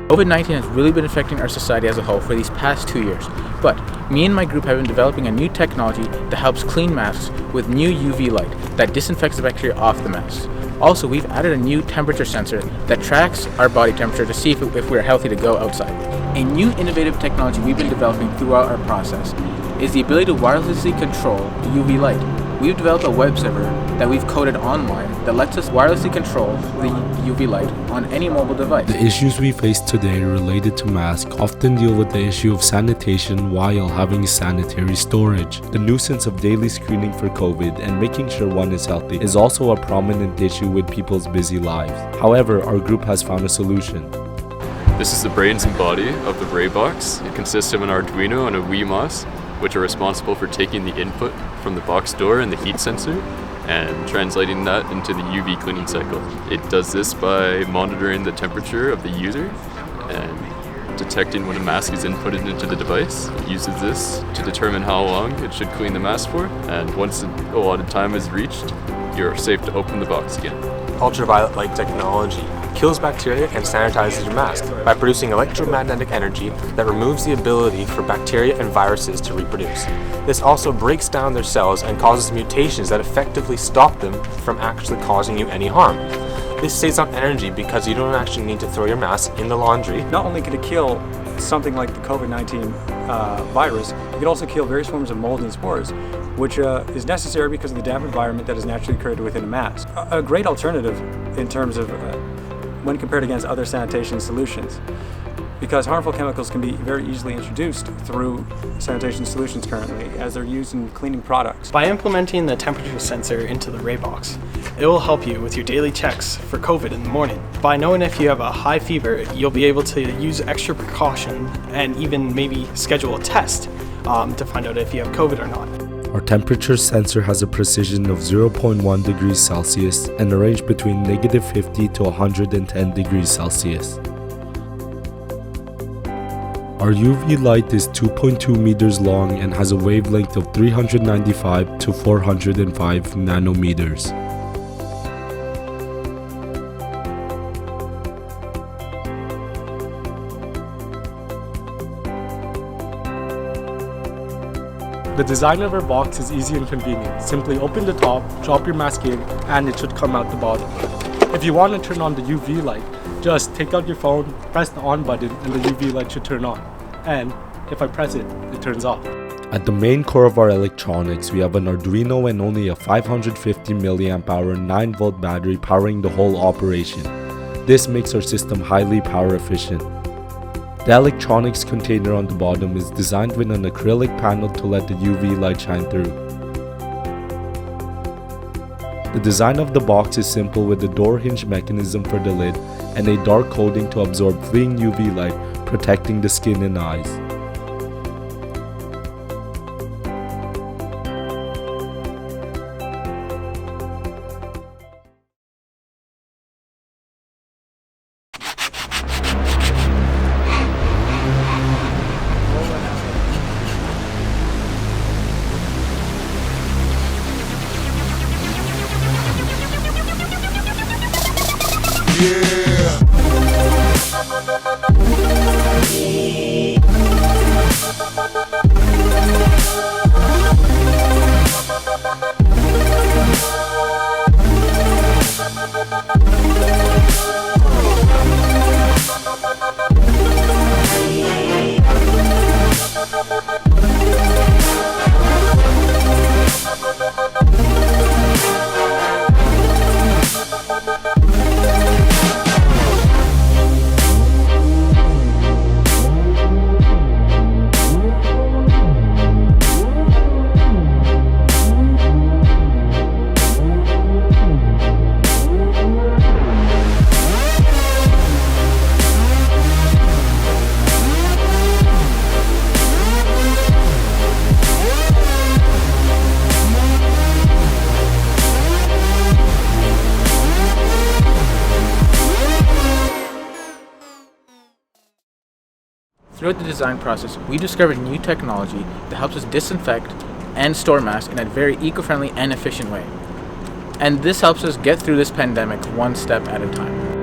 COVID-19 has really been affecting our society as a whole for these past 2 years, but me and my group have been developing a new technology that helps clean masks with new UV light that disinfects the bacteria off the masks. Also, we've added a new temperature sensor that tracks our body temperature to see if we're healthy to go outside. A new innovative technology we've been developing throughout our process is the ability to wirelessly control the UV light. We've developed a web server that we've coded online that lets us wirelessly control the UV light on any mobile device. The issues we face today related to masks often deal with the issue of sanitation while having sanitary storage. The nuisance of daily screening for COVID and making sure one is healthy is also a prominent issue with people's busy lives. However, our group has found a solution. This is the brains and body of the RayBox. It consists of an Arduino and a Wii mouse, which are responsible for taking the input from the box door and the heat sensor and translating that into the UV cleaning cycle. It does this by monitoring the temperature of the user and detecting when a mask is inputted into the device. It uses this to determine how long it should clean the mask for, and once a lot of time is reached, you're safe to open the box again. Ultraviolet light technology kills bacteria and sanitizes your mask by producing electromagnetic energy that removes the ability for bacteria and viruses to reproduce. This also breaks down their cells and causes mutations that effectively stop them from actually causing you any harm. This saves on energy because you don't actually need to throw your mask in the laundry. Not only could it kill something like the COVID-19 virus, it could also kill various forms of mold and spores, which is necessary because of the damp environment that is naturally created within a mask. A great alternative in terms of when compared against other sanitation solutions, because harmful chemicals can be very easily introduced through sanitation solutions currently, as they're used in cleaning products. By implementing the temperature sensor into the RayBox, it will help you with your daily checks for COVID in the morning. By knowing if you have a high fever, you'll be able to use extra precaution and even maybe schedule a test to find out if you have COVID or not. Our temperature sensor has a precision of 0.1 degrees Celsius and a range between -50 to 110 degrees Celsius. Our UV light is 2.2 meters long and has a wavelength of 395 to 405 nanometers. The design of our box is easy and convenient. Simply open the top, drop your mask in, and it should come out the bottom. If you want to turn on the UV light, just take out your phone, press the on button, and the UV light should turn on. And if I press it, it turns off. At the main core of our electronics, we have an Arduino and only a 550 mAh 9-volt battery powering the whole operation. This makes our system highly power efficient. The electronics container on the bottom is designed with an acrylic panel to let the UV light shine through. The design of the box is simple with a door hinge mechanism for the lid and a dark coating to absorb fleeing UV light, protecting the skin and eyes. Throughout the design process, we discovered new technology that helps us disinfect and store masks in a very eco-friendly and efficient way. And this helps us get through this pandemic one step at a time.